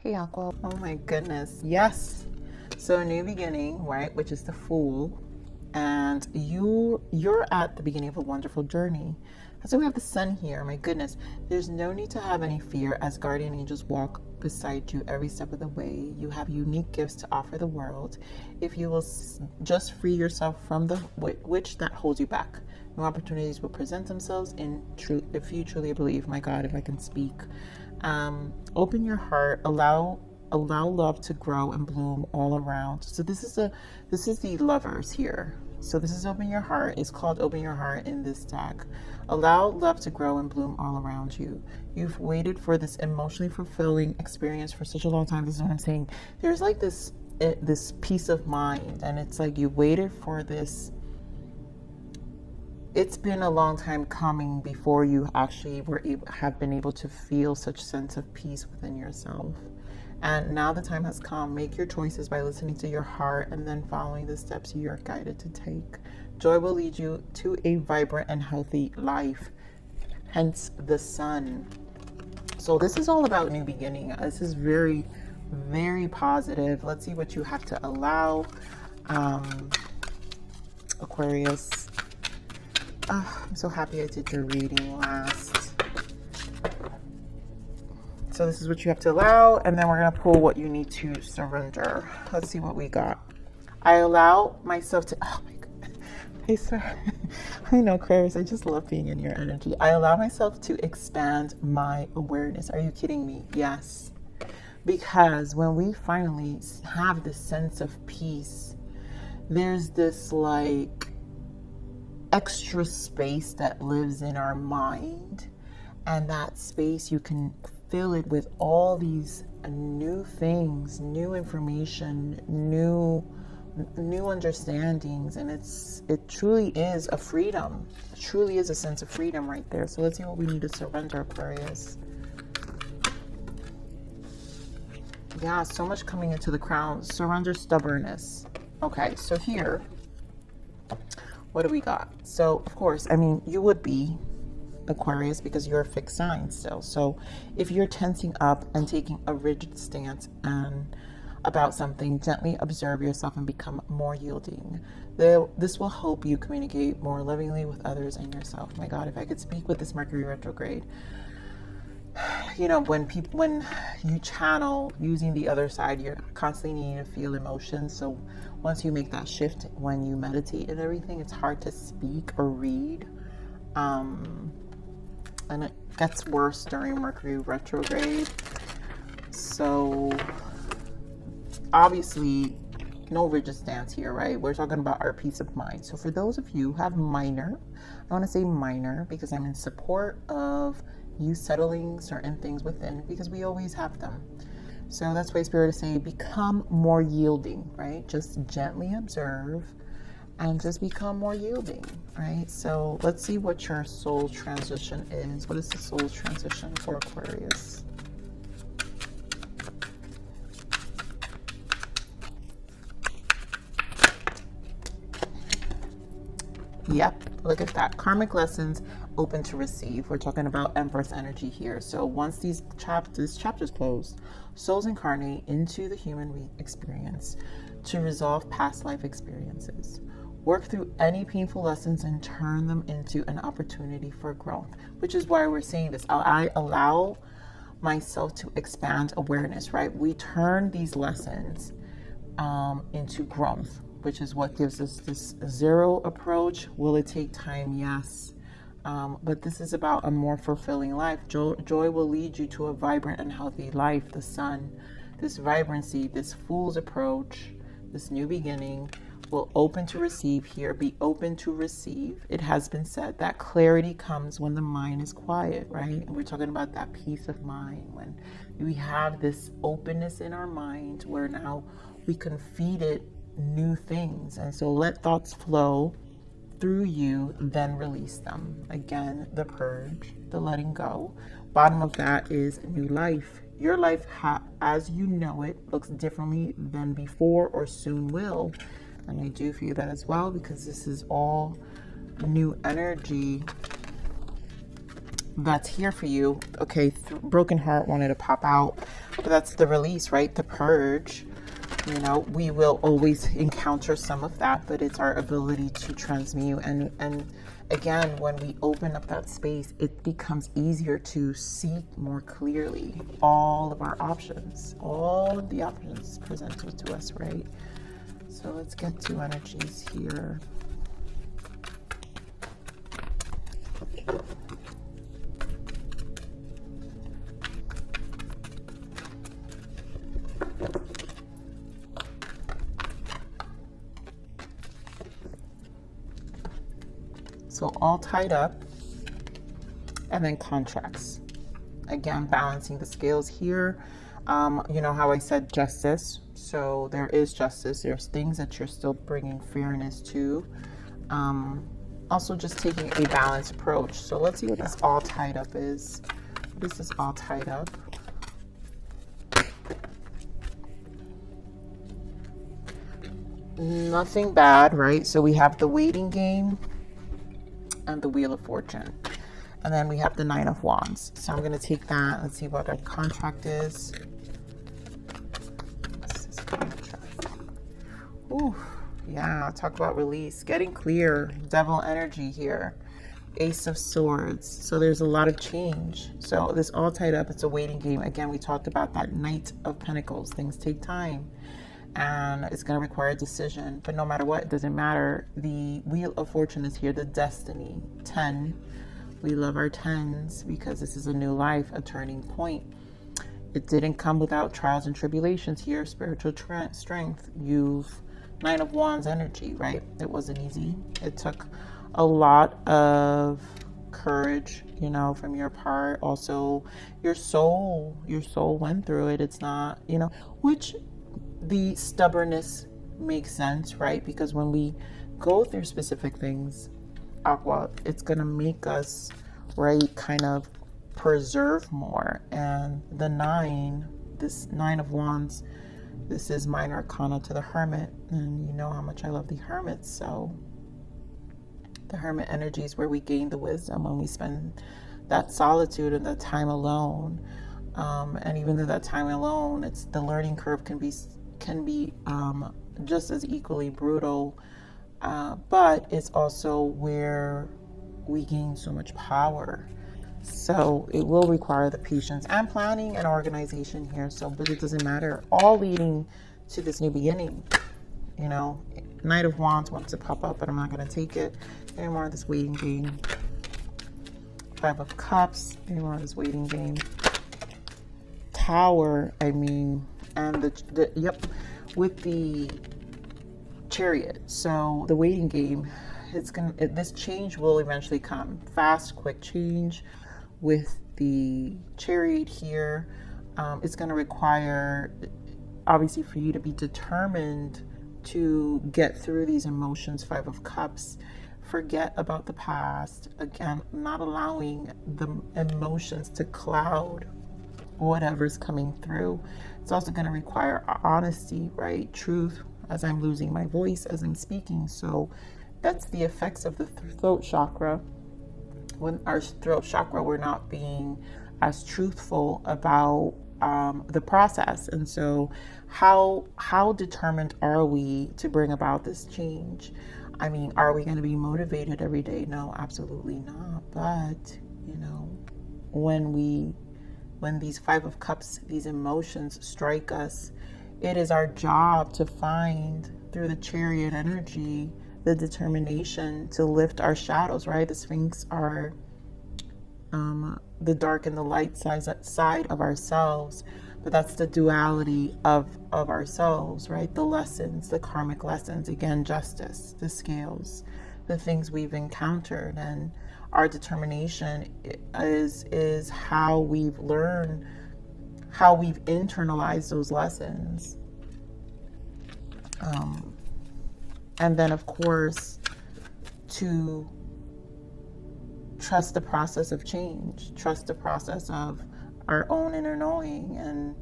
Hey, Aqua. Oh my goodness. Yes. So a new beginning, right? Which is the Fool. And you're at the beginning of a wonderful journey. So we have the Sun here. My goodness. There's no need to have any fear as guardian angels walk beside you every step of the way. You have unique gifts to offer the world. If you will just free yourself from the witch that holds you back, new opportunities will present themselves if you truly believe. My God, if I can speak. Open your heart, allow love to grow and bloom all around. So this is the Lovers here. So this is open your heart. It's called open your heart in this deck. Allow love to grow and bloom all around you. You've waited for this emotionally fulfilling experience for such a long time. This is what I'm saying. There's like this peace of mind, and it's like you waited for this. It's been a long time coming before you actually have been able to feel such sense of peace within yourself. And now the time has come. Make your choices by listening to your heart and then following the steps you are guided to take. Joy will lead you to a vibrant and healthy life, hence the Sun. So this is all about new beginning. This is very, very positive. Let's see what you have to allow, Aquarius. I'm so happy I did your reading last. So this is what you have to allow, and then we're going to pull what you need to surrender. Let's see what we got. I allow myself to... Oh my God. Hey, sir. I know, Aquarius. I just love being in your energy. I allow myself to expand my awareness. Are you kidding me? Yes. Because when we finally have this sense of peace, there's this like extra space that lives in our mind, and that space you can fill it with all these new things, new information, new understandings, and it truly is a freedom. It truly is a sense of freedom right there. So let's see what we need to surrender, Aquarius. Yeah, so much coming into the Crown. Surrender stubbornness. Okay, so here, what do we got? So, of course, I mean, you would be Aquarius because you're a fixed sign still. So if you're tensing up and taking a rigid stance and about something, gently observe yourself and become more yielding. This will help you communicate more lovingly with others and yourself. My God, if I could speak with this Mercury retrograde. You know, when you channel using the other side, you're constantly needing to feel emotions. So once you make that shift, when you meditate and everything, it's hard to speak or read. And it gets worse during Mercury retrograde. So obviously no rigid stance here, right? We're talking about our peace of mind. So for those of you who have minor, I want to say minor because I'm in support of you settling certain things within, because we always have them. So that's why Spirit is saying become more yielding, right? Just gently observe and just become more yielding, right? So let's see what your soul transition is. What is the soul transition for Aquarius? Yep, look at that. Karmic lessons open to receive. We're talking about Empress energy here. So once this chapter's closed, souls incarnate into the human experience to resolve past life experiences. Work through any painful lessons and turn them into an opportunity for growth, which is why we're saying this. I allow myself to expand awareness, right? We turn these lessons into growth, which is what gives us this zero approach. Will it take time? Yes. But this is about a more fulfilling life. Joy will lead you to a vibrant and healthy life. The Sun, this vibrancy, this Fool's approach, this new beginning will open to receive here. Be open to receive. It has been said that clarity comes when the mind is quiet, right? And we're talking about that peace of mind when we have this openness in our mind where now we can feed it new things. And so let thoughts flow through you, then release them. Again, the purge, the letting go. Bottom of that is new life. Your life, as you know it, looks differently than before or soon will. And I do feel that as well, because this is all new energy. that's here for you. Okay, broken heart wanted to pop out, but that's the release, right? The purge. You know, we will always encounter some of that, but it's our ability to transmute. And again, when we open up that space, it becomes easier to see more clearly all of our options, all of the options presented to us, right? So let's get to energies here. So all tied up, and then contracts. Again, balancing the scales here. You know how I said justice. So there is justice. There's things that you're still bringing fairness to. Also just taking a balanced approach. So let's see what this all tied up is. This is all tied up. Nothing bad, right? So we have the waiting game and the Wheel of Fortune. And then we have the Nine of Wands. So I'm going to take that. Let's see what our contract is. This is contract. Ooh, yeah, talk about release. Getting clear. Devil energy here. Ace of Swords. So there's a lot of change. So this all tied up. It's a waiting game. Again, we talked about that Knight of Pentacles. Things take time. And it's going to require a decision, but no matter what, it doesn't matter. The Wheel of Fortune is here, the destiny 10. We love our 10s because this is a new life, a turning point. It didn't come without trials and tribulations here. Spiritual strength. You've Nine of Wands energy, right? It wasn't easy. It took a lot of courage, you know, from your part. Also, your soul went through it. It's not, you know, which the stubbornness makes sense, right? Because when we go through specific things, Aqua, it's going to make us, right, kind of preserve more. And the nine, this Nine of Wands, this is minor arcana to the Hermit. And you know how much I love the Hermit. So the Hermit energy is where we gain the wisdom when we spend that solitude and that time alone. And even though that time alone, it's the learning curve can be just as equally brutal, but it's also where we gain so much power. So it will require the patience and planning and organization here. So, but it doesn't matter. All leading to this new beginning. You know, Knight of Wands wants to pop up, but I'm not going to take it anymore. This waiting game. Five of Cups. Anymore. This waiting game. Tower. I mean. And with the Chariot. So the waiting game, this change will eventually come. Fast, quick change with the Chariot here. It's going to require, obviously, for you to be determined to get through these emotions. Five of Cups. Forget about the past. Again, not allowing the emotions to cloud whatever's coming through. It's also going to require honesty, right? Truth, as I'm losing my voice, as I'm speaking. So that's the effects of the throat chakra. When our throat chakra, we're not being as truthful about the process. And so how determined are we to bring about this change? I mean, are we going to be motivated every day? No, absolutely not. But, you know, when these Five of Cups, these emotions strike us, it is our job to find, through the Chariot energy, the determination to lift our shadows, right? The Sphinx are the dark and the light side of ourselves, but that's the duality of ourselves, right? The lessons, the karmic lessons, again, justice, the scales, the things we've encountered, and our determination is how we've learned, how we've internalized those lessons. And then, of course, to trust the process of change, trust the process of our own inner knowing and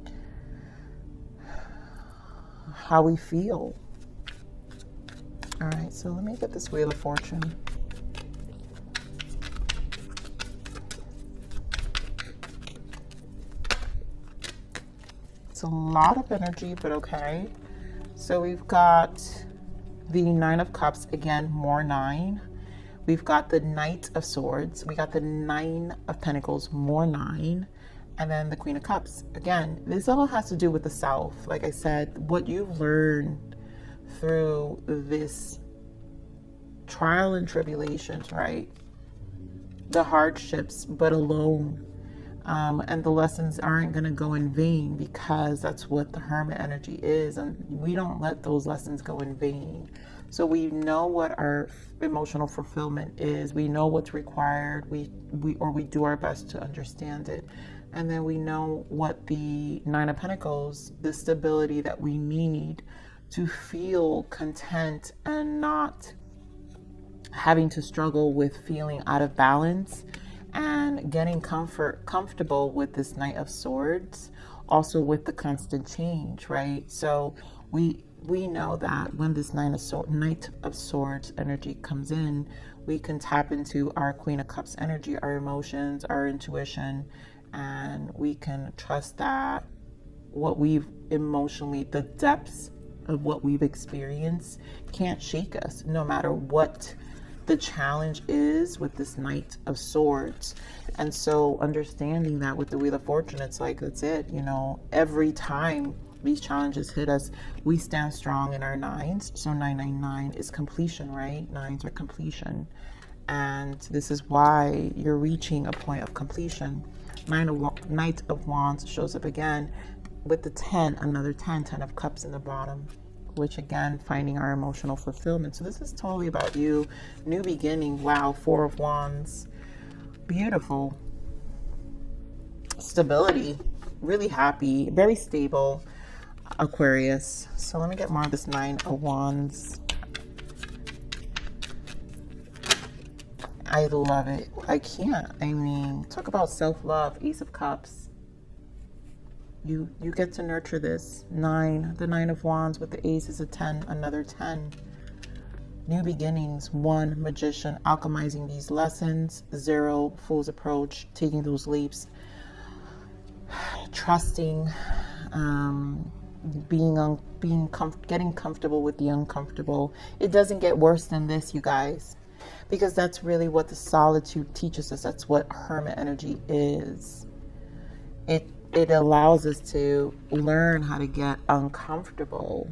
how we feel. All right, so let me get this Wheel of Fortune. It's a lot of energy, but okay. So we've got the Nine of Cups, again, more 9. We've got the Knight of Swords. We got the Nine of Pentacles, more 9. And then the Queen of Cups. Again, this all has to do with the self. Like I said, what you've learned through this trial and tribulations, right? The hardships, but alone. And the lessons aren't going to go in vain, because that's what the Hermit energy is. And we don't let those lessons go in vain. So we know what our emotional fulfillment is. We know what's required. We do our best to understand it. And then we know what the Nine of Pentacles, the stability that we need to feel content and not having to struggle with feeling out of balance, and getting comfortable with this Knight of Swords, also with the constant change, right? So we know that when this Knight of Swords energy comes in, we can tap into our Queen of Cups energy, our emotions, our intuition, and we can trust that what we've emotionally, the depths of what we've experienced can't shake us, no matter what the challenge is with this Knight of Swords. And so understanding that with the Wheel of Fortune, it's like, that's it, you know, every time these challenges hit us, we stand strong in our 9s. So 999 is completion, right? 9s are completion. And this is why you're reaching a point of completion. Knight of Wands shows up again with the 10, another 10 of Cups in the bottom, which again, finding our emotional fulfillment. So this is totally about you. New beginning. Wow. 4 of Wands. Beautiful. Stability. Really happy. Very stable. Aquarius. So let me get more of this 9 of Wands. I love it. I can't. I mean, talk about self-love. Ace of Cups. You get to nurture this. 9, the 9 of Wands with the Ace is a 10, another 10. New beginnings. 1, Magician, alchemizing these lessons. 0, Fool's approach, taking those leaps. Trusting, getting comfortable with the uncomfortable. It doesn't get worse than this, you guys, because that's really what the solitude teaches us. That's what Hermit energy is. It allows us to learn how to get uncomfortable.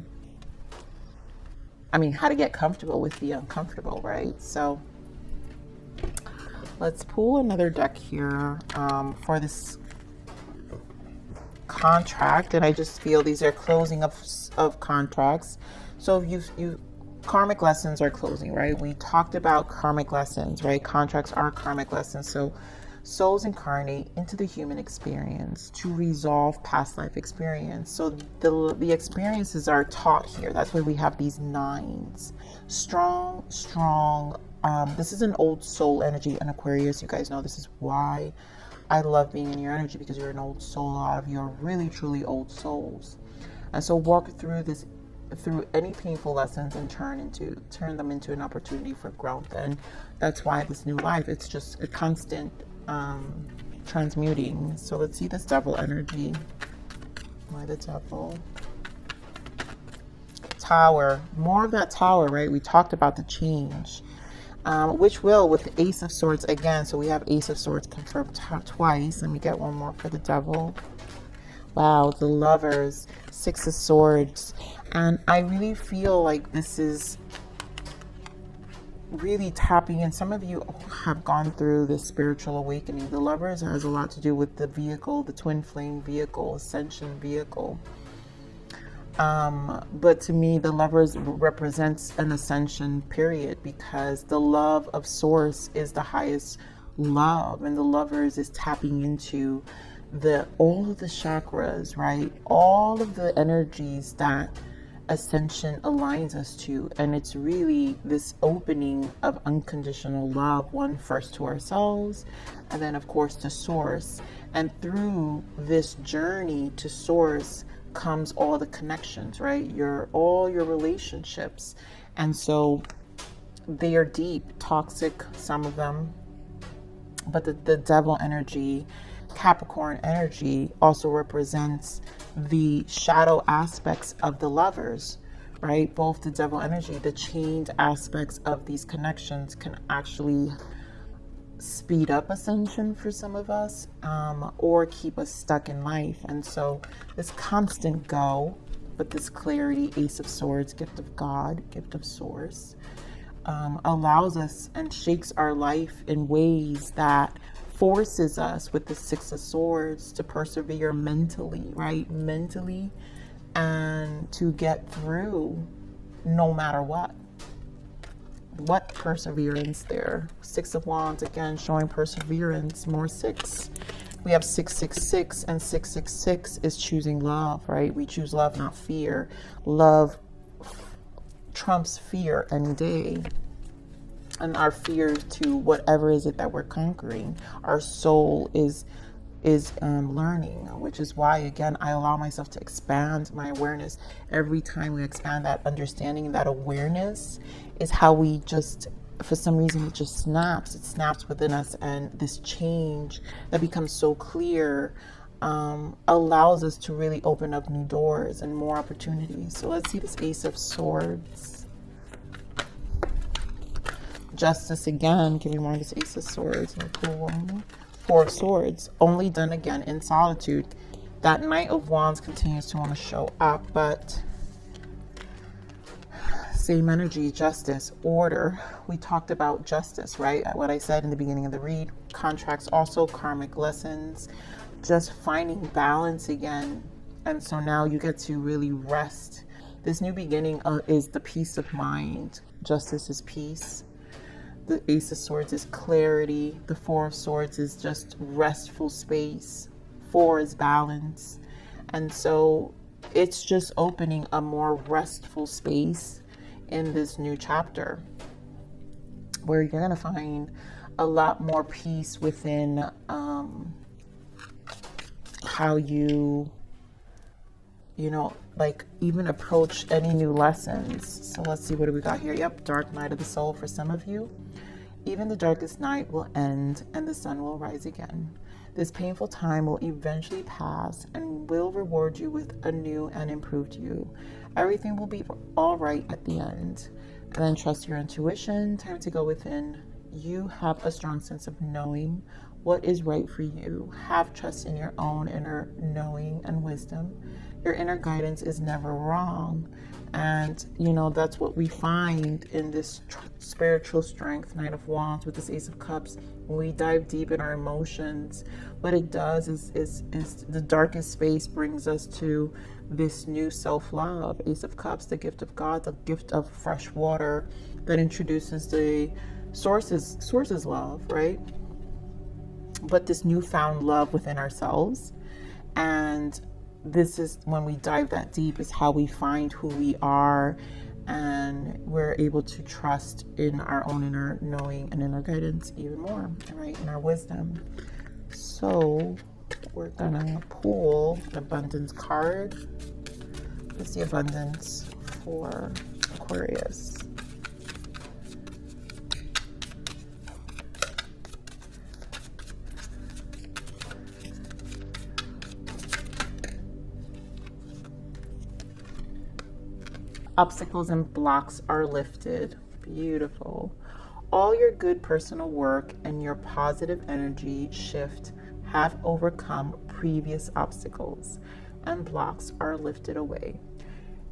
I mean, how to get comfortable with the uncomfortable, right? So let's pull another deck here for this contract. And I just feel these are closing of contracts. So if you karmic lessons are closing, right? We talked about karmic lessons, right? Contracts are karmic lessons. So souls incarnate into the human experience to resolve past life experience. So the experiences are taught here. That's why we have these 9s. Strong. This is an old soul energy in Aquarius. You guys know this is why I love being in your energy, because you're an old soul. A lot of you are really, truly old souls. And so walk through this, through any painful lessons, and turn them into an opportunity for growth. And that's why this new life, it's just a constant transmuting. So let's see this Devil energy. Why the Devil? Tower. More of that Tower, right? We talked about the change, which will with the Ace of Swords again. So we have Ace of Swords confirmed twice. Let me get one more for the Devil. Wow, the Lovers, 6 of Swords. And I really feel like this is really tapping in. Some of you have gone through this spiritual awakening. The Lovers has a lot to do with the vehicle, the twin flame vehicle, ascension vehicle. But to me, the Lovers represents an ascension period, because the love of Source is the highest love, and the Lovers is tapping into all of the chakras, right? All of the energies that ascension aligns us to. And it's really this opening of unconditional love, one first to ourselves, and then of course to Source. And through this journey to Source comes all the connections, right? All your relationships. And so they are deep, toxic, some of them, but the Devil energy, Capricorn energy, also represents the shadow aspects of the lovers, right? Both the devil energy, the chained aspects of these connections can actually speed up ascension for some of us, or keep us stuck in life. And so this constant go, but this clarity, Ace of Swords, gift of God, gift of Source, allows us and shakes our life in ways that forces us with the Six of Swords to persevere mentally, right? Mentally, and to get through no matter what. What perseverance there. Six of Wands, again, showing perseverance, more six. We have 666, and 666 is choosing love, right? We choose love, not fear. Love trumps fear any day. And our fear to whatever is it that we're conquering. Our soul is learning, which is why, again, I allow myself to expand my awareness. Every time we expand that understanding, that awareness is how we just, for some reason, it just snaps. It snaps within us, and this change that becomes so clear allows us to really open up new doors and more opportunities. So let's see this Ace of Swords. Justice again, giving more of this Ace of Swords. And cool. Four of Swords, only done again in solitude. That Knight of Wands continues to want to show up, but same energy, justice, order. We talked about justice, right? What I said in the beginning of the read. Contracts, also karmic lessons, just finding balance again. And so now you get to really rest. This new beginning is the peace of mind. Justice is peace. The Ace of Swords is clarity. The Four of Swords is just restful space. Four is balance. And so it's just opening a more restful space in this new chapter, where you're going to find a lot more peace within how you know, like even approach any new lessons. So let's see, what do we got here? Yep, dark night of the soul for some of you. Even the darkest night will end and the sun will rise again. This painful time will eventually pass and will reward you with a new and improved you. Everything will be all right at the end. And then trust your intuition. Time to go within. You have a strong sense of knowing what is right for you. Have trust in your own inner knowing and wisdom. Your inner guidance is never wrong. And, you know, that's what we find in this spiritual strength, Knight of Wands, with this Ace of Cups. When we dive deep in our emotions, what it does is the darkest space brings us to this new self-love. Ace of Cups, the gift of God, the gift of fresh water that introduces the source's love, right? But this newfound love within ourselves. And this is when we dive that deep, is how we find who we are, and we're able to trust in our own inner knowing and inner guidance even more, right? In our wisdom. So we're gonna pull an abundance card. What's the abundance for Aquarius? Obstacles and blocks are lifted. Beautiful. All your good personal work and your positive energy shift have overcome previous obstacles, and blocks are lifted away.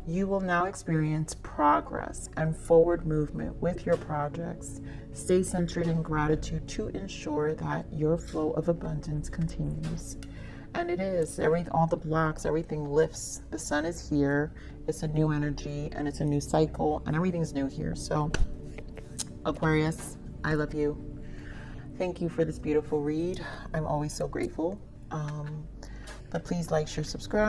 You will now experience progress and forward movement with your projects. Stay centered in gratitude to ensure that your flow of abundance continues. And it is. All the blocks, everything lifts. The sun is here. It's a new energy and it's a new cycle, and everything's new here. So Aquarius, I love you. Thank you for this beautiful read. I'm always so grateful. But please like, share, subscribe.